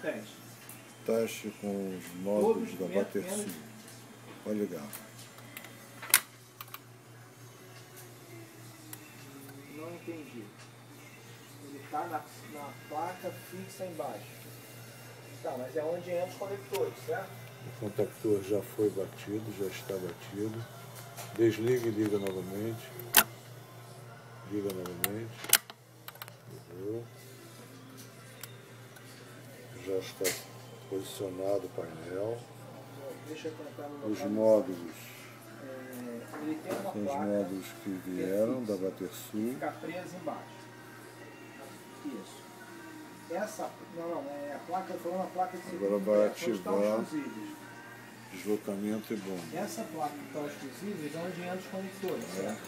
Teste. Teste com os módulos da Batersul. Pode ligar. Não entendi. Ele está na placa fixa embaixo. Tá, mas é onde entra os conectores, certo? O contactor já foi batido, já está batido. Desliga e liga novamente. Liga novamente. Ligou. Já está posicionado o painel. Deixa eu colocar no Os módulos ele tem uma são os placa módulos que vieram da Batersul. fica presa embaixo. Isso. Essa, não, é a placa, foi uma placa de Agora vai ativar os fusíveis. deslocamento e bomba. Essa placa que está os fusíveis é onde entra os conectores, certo?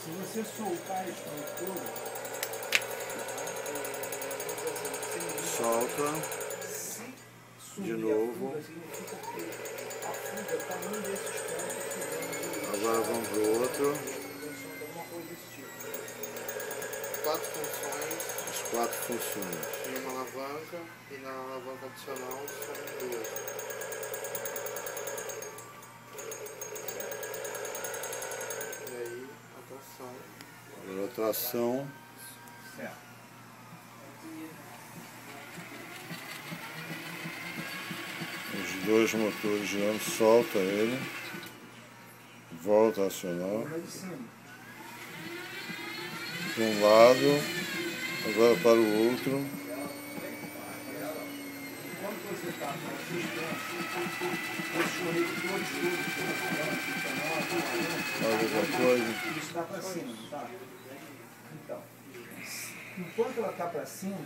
Se você soltar os conectores, Solta de novo. Significa que a fuga está num desses pontos que vem de... Agora vamos para o outro. Alguma coisa desse tipo. 4 funções As 4 funções. e uma alavanca, e na alavanca adicional são 2. E aí, a tração. Agora a tração. Certo. Os dois motores girando, solta ele. Volta a acionar. Lá de cima. De um lado, agora para o outro. Quando você está com a assistência, esses conectores todos, Faz alguma coisa. ele está para cima, tá? Então, enquanto ela está para cima,